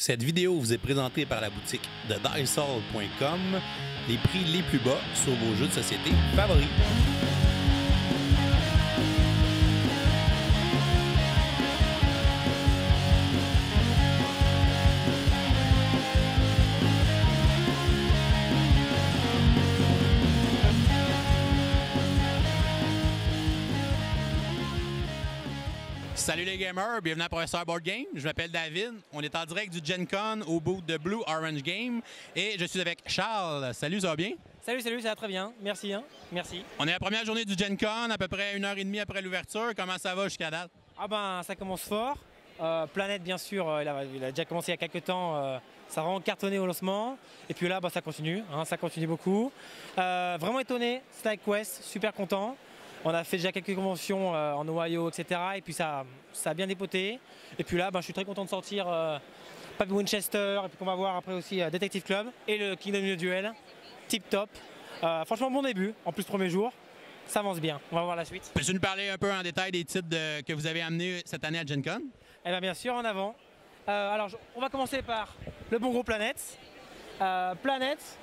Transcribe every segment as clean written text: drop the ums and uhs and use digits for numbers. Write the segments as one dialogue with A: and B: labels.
A: Cette vidéo vous est présentée par la boutique de Dicehall.com, les prix les plus bas sur vos jeux de société favoris. Salut les gamers, bienvenue à Professeur Board Game. Je m'appelle David. On est en direct du Gen Con au bout de Blue Orange Game et je suis avec Charles. Salut, ça va bien?
B: Salut, ça va très bien. Merci. Merci.
A: On est la première journée du Gen Con, à peu près 1h30 après l'ouverture. Comment ça va jusqu'à date?
B: Ah ben, ça commence fort. Planète, bien sûr, il a déjà commencé il y a quelques temps. Ça a vraiment cartonné au lancement. Et puis là, ça continue. Ça continue beaucoup. Vraiment étonné. Slide Quest, super content. On a fait déjà quelques conventions en Ohio, etc. Et puis ça a bien dépoté. Et puis là, je suis très content de sortir Papy Winchester. Et puis qu'on va voir après aussi Detective Club et le Kingdom New Duel. Tip top. Franchement, bon début. En plus, premier jour. Ça avance bien. On va voir la suite.
A: Peux-tu nous parler un peu en détail des titres que vous avez amenés cette année à Gen Con?
B: Eh bien sûr, en avant. Alors, on va commencer par le bon gros Planète. Planète,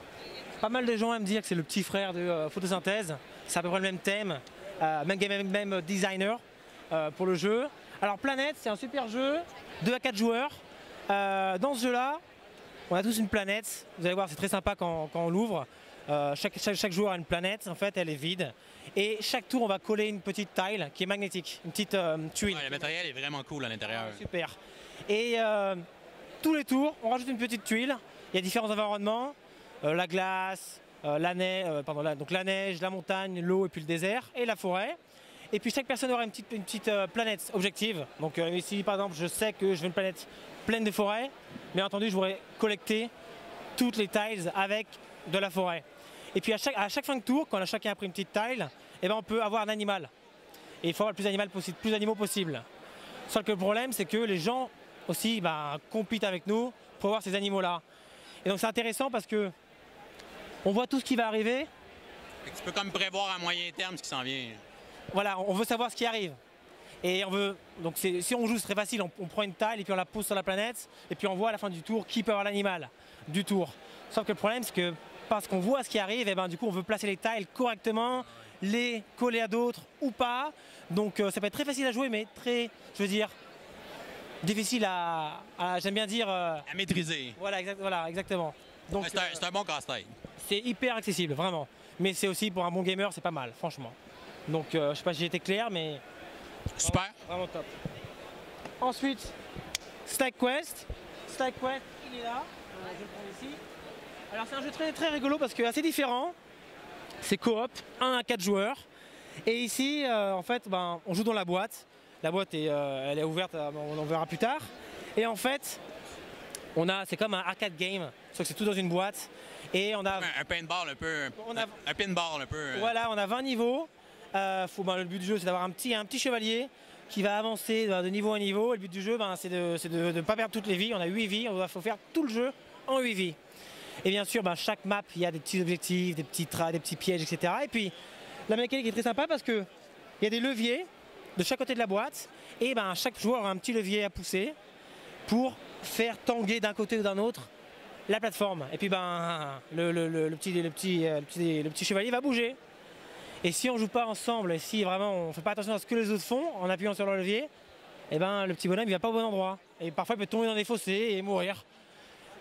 B: pas mal de gens aiment dire que c'est le petit frère de Photosynthèse. C'est à peu près le même thème. Même designer pour le jeu. Alors Planète, c'est un super jeu, 2 à 4 joueurs. Dans ce jeu-là, on a tous une planète. Vous allez voir, c'est très sympa quand on l'ouvre. Chaque joueur a une planète, en fait, elle est vide. Et chaque tour, on va coller une petite tile qui est magnétique, une petite tuile.
A: Ouais, le matériel est vraiment cool à l'intérieur.
B: Super. Et tous les tours, on rajoute une petite tuile. Il y a différents environnements, la glace, la neige, la montagne, l'eau et puis le désert et la forêt. Et puis chaque personne aura une petite planète objective. Donc ici par exemple je sais que je veux une planète pleine de forêt. Bien entendu je voudrais collecter toutes les tiles avec de la forêt. Et puis à chaque fin de tour, quand chacun a pris une petite tile, on peut avoir un animal. Et il faut avoir le plus d'animaux possible. Sauf que le problème c'est que les gens aussi compitent avec nous pour avoir ces animaux là. Et donc c'est intéressant parce que on voit tout ce qui va arriver.
A: Tu peux comme prévoir à moyen terme ce qui s'en vient.
B: Voilà, on veut savoir ce qui arrive. Et on veut. Donc si on joue, c'est très facile. On prend une tile et puis on la pose sur la planète. Et puis on voit à la fin du tour qui peut avoir l'animal du tour. Sauf que le problème, c'est que parce qu'on voit ce qui arrive, du coup, on veut placer les tiles correctement, les coller à d'autres ou pas. Donc ça peut être très facile à jouer, mais très, difficile j'aime bien dire.
A: À maîtriser.
B: Voilà, exactement. Donc
A: c'est un bon casse-tête.
B: C'est hyper accessible, vraiment. Mais c'est aussi pour un bon gamer, c'est pas mal, franchement. Donc je sais pas si j'ai été clair, mais
A: super.
B: Vraiment top. Ensuite, Stack Quest. Stack Quest, il est là. Je le prends ici. Alors c'est un jeu très très rigolo parce que assez différent. C'est coop, 1 à 4 joueurs. Et ici, en fait, on joue dans la boîte. La boîte elle est ouverte, on en verra plus tard. Et en fait, c'est comme un arcade game, sauf que c'est tout dans une boîte. Et on a
A: un paintball un peu. Un pinball un peu.
B: Voilà, on a 20 niveaux. Le but du jeu, c'est d'avoir un petit chevalier qui va avancer de niveau en niveau. Et le but du jeu, c'est de ne pas perdre toutes les vies. On a 8 vies, il faut faire tout le jeu en 8 vies. Et bien sûr, chaque map, il y a des petits objectifs, des petits pièges, etc. Et puis, la mécanique est très sympa parce qu'il y a des leviers de chaque côté de la boîte. Et chaque joueur a un petit levier à pousser pour faire tanguer d'un côté ou d'un autre la plateforme. Et puis le petit chevalier va bouger. Et si on joue pas ensemble, et si vraiment on fait pas attention à ce que les autres font en appuyant sur le levier, le petit bonhomme il va pas au bon endroit. Et parfois il peut tomber dans des fossés et mourir.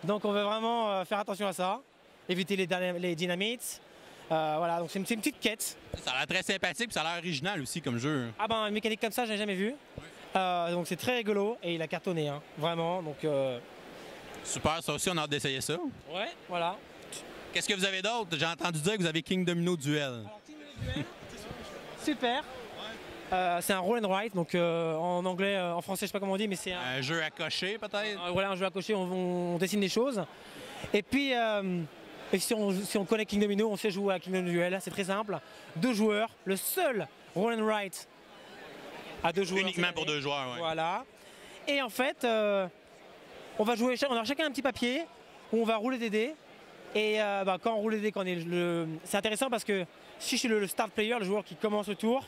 B: Donc on veut vraiment faire attention à ça, éviter les dynamites. Voilà, donc c'est une petite quête.
A: Ça a l'air très sympathique, ça a l'air original aussi comme jeu.
B: Une mécanique comme ça, je n'ai jamais vu. Donc c'est très rigolo et il a cartonné, vraiment. Donc
A: super, ça aussi on a hâte d'essayer ça.
B: Ouais, voilà.
A: Qu'est-ce que vous avez d'autre? J'ai entendu dire que vous avez Kingdom New Duel.
B: Alors, Kingdom Duel, super. C'est un roll and write, donc en anglais, en français, je sais pas comment on dit, mais c'est
A: un jeu à cocher peut-être.
B: Voilà, un jeu à cocher, on dessine des choses. Et puis, si on connaît Kingdom New, on sait jouer à Kingdom Duel, c'est très simple. 2 joueurs, le seul roll and write à 2 joueurs.
A: Uniquement pour 2 joueurs, ouais.
B: Voilà. Et en fait, on va jouer, on a chacun un petit papier où on va rouler des dés. Et quand on roule les dés, c'est intéressant parce que si je suis le start player, le joueur qui commence le tour,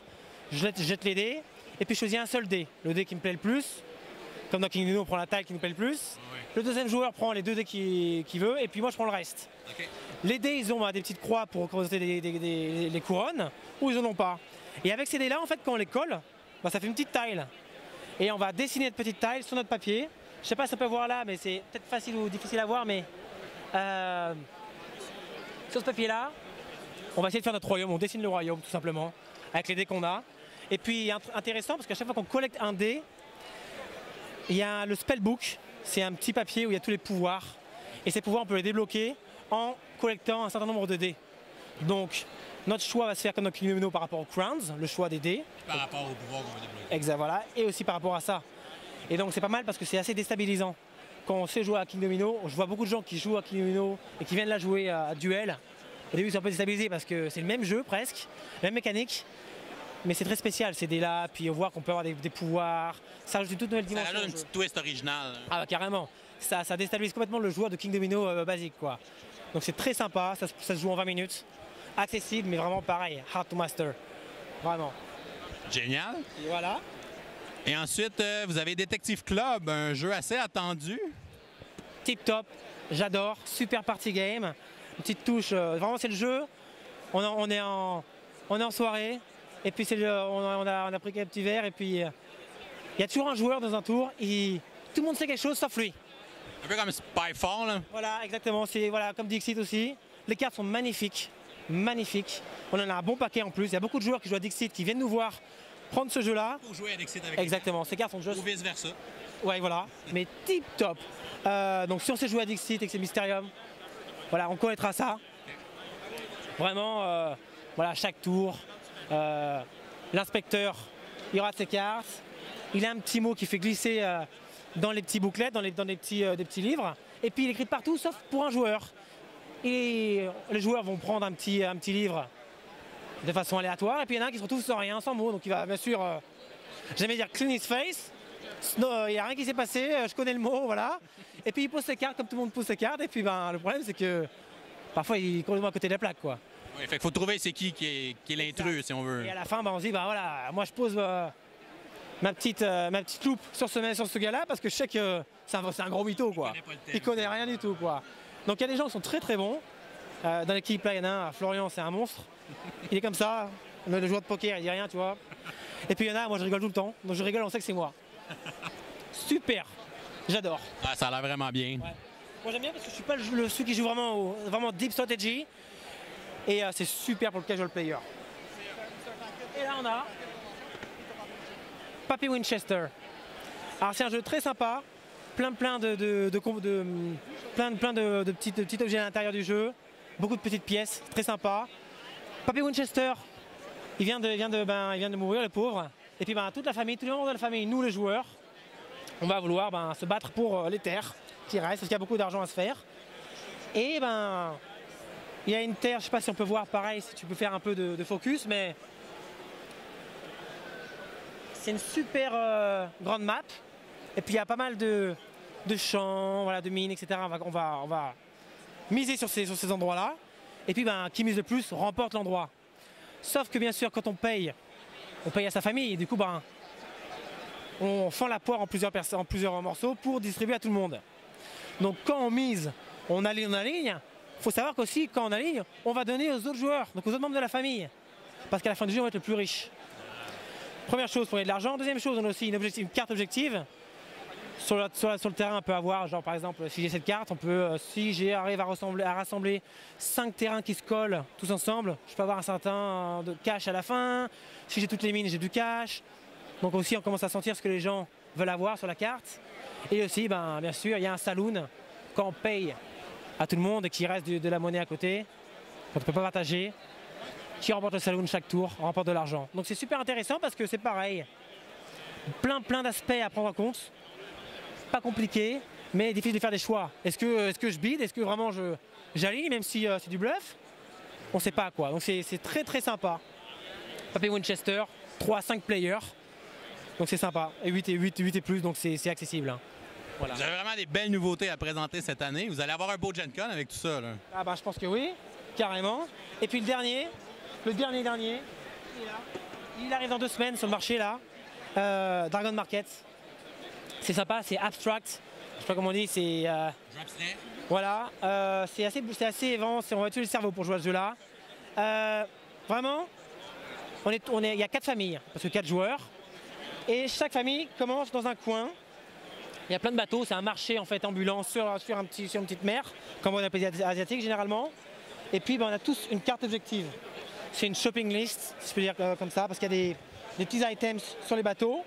B: je jette les dés et puis je choisis un seul dé, le dé qui me plaît le plus. Comme dans King Domino, on prend la taille qui nous plaît le plus.
A: Ouais.
B: Le deuxième joueur prend les 2 dés qu'il veut, et puis moi je prends le reste.
A: OK.
B: Les dés, ils ont des petites croix pour représenter les couronnes, ou ils en ont pas. Et avec ces dés-là, en fait, quand on les colle, bah, ça fait une petite tile. Et on va dessiner de petites tiles sur notre papier. Je sais pas si on peut voir là, mais c'est peut-être facile ou difficile à voir, mais sur ce papier-là, on va essayer de faire notre royaume. On dessine le royaume, tout simplement, avec les dés qu'on a. Et puis, intéressant, parce qu'à chaque fois qu'on collecte un dé, il y a le spellbook. C'est un petit papier où il y a tous les pouvoirs. Et ces pouvoirs, on peut les débloquer en collectant un certain nombre de dés. Donc, notre choix va se faire comme dans King Domino par rapport aux crowns, le choix des dés.
A: Par rapport au pouvoir qu'on va débloquer.
B: Exact, voilà. Et aussi par rapport à ça. Et donc, c'est pas mal parce que c'est assez déstabilisant. Quand on sait jouer à King Domino, je vois beaucoup de gens qui jouent à King Domino et qui viennent là jouer à duel. Au début, ils sont un peu déstabilisés parce que c'est le même jeu presque, la même mécanique. Mais c'est très spécial, c'est des là, puis on voit qu'on peut avoir des pouvoirs. Ça ajoute une toute nouvelle
A: Ça
B: dimension.
A: rajoute une petite twist originale.
B: Ah, carrément. Ça déstabilise complètement le joueur de King Domino basique, quoi. Donc c'est très sympa, ça se joue en 20 minutes. Accessible, mais vraiment pareil, hard to master. Vraiment.
A: Génial.
B: Et voilà.
A: Et ensuite, vous avez Detective Club, un jeu assez attendu.
B: Tip top, j'adore, super party game. Une petite touche, vraiment c'est le jeu. On est en soirée, et puis on a pris quelques petits verres, et puis il y a toujours un joueur dans un tour, tout le monde sait quelque chose sauf lui.
A: Un peu comme Spyfall, là.
B: Voilà, exactement, c'est comme Dixit aussi. Les cartes sont magnifiques, magnifiques. On en a un bon paquet en plus, il y a beaucoup de joueurs qui jouent à Dixit qui viennent nous voir prendre ce jeu-là.
A: Pour jouer à Dixit avec
B: Exactement, ces cartes sont juste...
A: ou vice-versa.
B: Ouais, voilà, mais tip top. Donc si on sait jouer à Dixit et que c'est Mysterium, voilà, on connaîtra ça. Vraiment, voilà, chaque tour, l'inspecteur, il aura de ses cartes. Il a un petit mot qui fait glisser dans les petits bouclettes, dans des petits livres. Et puis il écrit partout, sauf pour un joueur. Et les joueurs vont prendre un petit livre de façon aléatoire. Et puis il y en a un qui se retrouve sans rien, sans mot. Donc il va bien sûr jamais dire clean his face. Il n'y a rien qui s'est passé, je connais le mot, voilà. Et puis il pose ses cartes comme tout le monde pose ses cartes. Et puis le problème c'est que parfois il est complètement à côté de la plaque, quoi.
A: Ouais, fait qu'il faut trouver c'est qui est l'intrus, si on veut.
B: Et à la fin, on se dit, voilà, moi je pose ma petite loupe sur ce gars-là parce que je sais que c'est un gros mytho, quoi. Il connaît rien du tout, quoi. Donc il y a des gens qui sont très très bons. Dans l'équipe là, il y en a un, Florian, c'est un monstre. Il est comme ça, le joueur de poker, il dit rien, tu vois. Et puis il y en a, moi je rigole tout le temps. Donc je rigole, on sait que c'est moi. Super, j'adore.
A: Ah, ça a l'air vraiment bien.
B: Ouais. Moi j'aime bien parce que je suis pas celui qui joue vraiment deep strategy. Et c'est super pour le casual player. Et là on a Papy Winchester. Alors c'est un jeu très sympa, plein de petits objets à l'intérieur du jeu, beaucoup de petites pièces, très sympa. Papy Winchester, il vient de mourir, le pauvre. Et puis toute la famille, tous les membres de la famille, nous les joueurs, on va vouloir se battre pour les terres qui restent, parce qu'il y a beaucoup d'argent à se faire. Et il y a une terre, je ne sais pas si on peut voir pareil, si tu peux faire un peu de focus, mais c'est une super grande map. Et puis il y a pas mal de champs, voilà, de mines, etc. On va miser sur ces endroits-là. Et puis qui mise le plus remporte l'endroit. Sauf que bien sûr, quand on paye à sa famille. Et du coup, on fend la poire en plusieurs morceaux pour distribuer à tout le monde. Donc quand on mise, on aligne. Il faut savoir qu'aussi, quand on aligne, on va donner aux autres joueurs, donc aux autres membres de la famille. Parce qu'à la fin du jeu, on va être le plus riche. Première chose, pour gagner de l'argent. Deuxième chose, on a aussi une carte objective. Sur le terrain, on peut avoir, genre par exemple, si j'ai cette carte, si j'arrive à rassembler 5 terrains qui se collent tous ensemble, je peux avoir un certain de cash à la fin. Si j'ai toutes les mines, j'ai du cash. Donc aussi, on commence à sentir ce que les gens veulent avoir sur la carte. Et aussi, bien sûr, il y a un saloon. Quand on paye à tout le monde et qu'il reste de la monnaie à côté, on ne peut pas partager. Qui remporte le saloon chaque tour, remporte de l'argent. Donc c'est super intéressant parce que c'est pareil. Plein d'aspects à prendre en compte. Pas compliqué, mais difficile de faire des choix. Est-ce que je bide? Est-ce que vraiment j'aligne, même si c'est du bluff? On ne sait pas, quoi. Donc c'est très sympa. Papy Winchester, 3 à 5 players. Donc c'est sympa. Et 8 et plus, donc c'est accessible. Hein. Voilà.
A: Vous avez vraiment des belles nouveautés à présenter cette année. Vous allez avoir un beau Gen Con avec tout ça, là.
B: Ah je pense que oui, carrément. Et puis le dernier, il arrive dans 2 semaines sur le marché là. Dragon Market. C'est sympa, c'est abstract. Je sais pas comment on dit, c'est... voilà, c'est assez évent, on va tuer le cerveau pour jouer à ce jeu-là. Vraiment, il y a 4 familles, parce que 4 joueurs. Et chaque famille commence dans un coin. Il y a plein de bateaux, c'est un marché en fait ambulant sur une petite mer, comme on appelle asiatique généralement. Et puis on a tous une carte objective. C'est une shopping list, si je peux dire comme ça, parce qu'il y a des petits items sur les bateaux.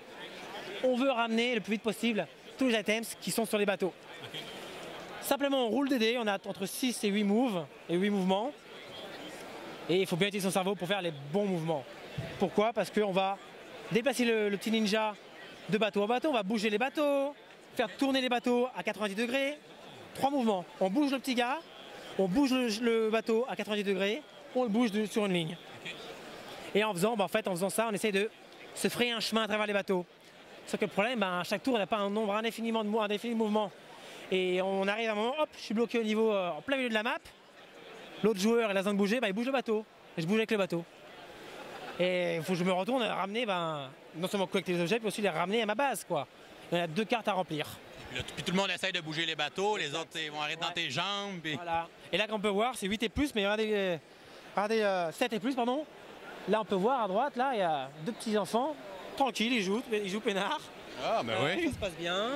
B: On veut ramener le plus vite possible tous les items qui sont sur les bateaux. Okay. Simplement on roule des dés, on a entre 6 et 8 moves et 8 mouvements. Et il faut bien utiliser son cerveau pour faire les bons mouvements. Pourquoi? Parce qu'on va déplacer le petit ninja de bateau en bateau, on va bouger les bateaux, faire tourner les bateaux à 90 degrés. 3 mouvements. On bouge le petit gars, on bouge le bateau à 90 degrés, on le bouge sur une ligne. Okay. Et en faisant ça, on essaye de se frayer un chemin à travers les bateaux. Sauf que le problème, à chaque tour, on n'a pas un nombre indéfini de mouvements. Et on arrive à un moment, hop, je suis bloqué au niveau, en plein milieu de la map. L'autre joueur, il a besoin de bouger, il bouge le bateau. Et je bouge avec le bateau. Et il faut que je me retourne et ramener, non seulement collecter les objets, mais aussi les ramener à ma base, quoi. Il y a 2 cartes à remplir.
A: Puis tout le monde essaye de bouger les bateaux, les autres vont arrêter dans tes jambes. Puis...
B: Voilà. Et là, qu'on peut voir, c'est 8 et plus, mais regardez 7 et plus, pardon. Là, on peut voir à droite, là, il y a 2 petits enfants. Tranquille, ils jouent peinard.
A: Ah, ben oui.
B: Ça se passe bien.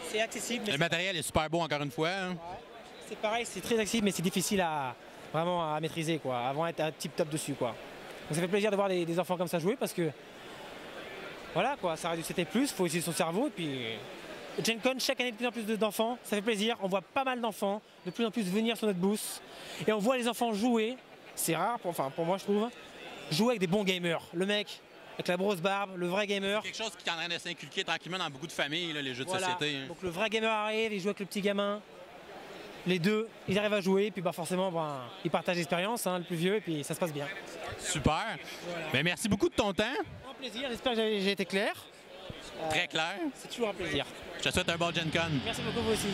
B: C'est accessible.
A: Le matériel est super beau, encore une fois. Hein.
B: Ouais. C'est pareil, c'est très accessible, mais c'est difficile vraiment à maîtriser, quoi, avant d'être un tip top dessus, quoi. Donc ça fait plaisir de voir des enfants comme ça jouer parce que, voilà, quoi, ça réduit 7 et plus, il faut utiliser son cerveau. Et puis, Gen Con, chaque année de plus en plus d'enfants, ça fait plaisir. On voit pas mal d'enfants de plus en plus venir sur notre booth. Et on voit les enfants jouer. C'est rare, pour moi, je trouve. Jouer avec des bons gamers. Le mec avec la grosse barbe, le vrai gamer.
A: C'est quelque chose qui est en train de s'inculquer tranquillement dans beaucoup de familles, là, les jeux de
B: voilà.
A: société. Hein.
B: Donc le vrai gamer arrive, il joue avec le petit gamin. Les deux, ils arrivent à jouer, puis forcément, ils partagent l'expérience, le plus vieux, et puis ça se passe bien.
A: Super. Voilà. Ben, merci beaucoup de ton temps.
B: Un plaisir, j'espère que j'ai été clair.
A: Très clair.
B: C'est toujours un plaisir.
A: Je te souhaite un bon Gen Con.
B: Merci beaucoup, vous aussi.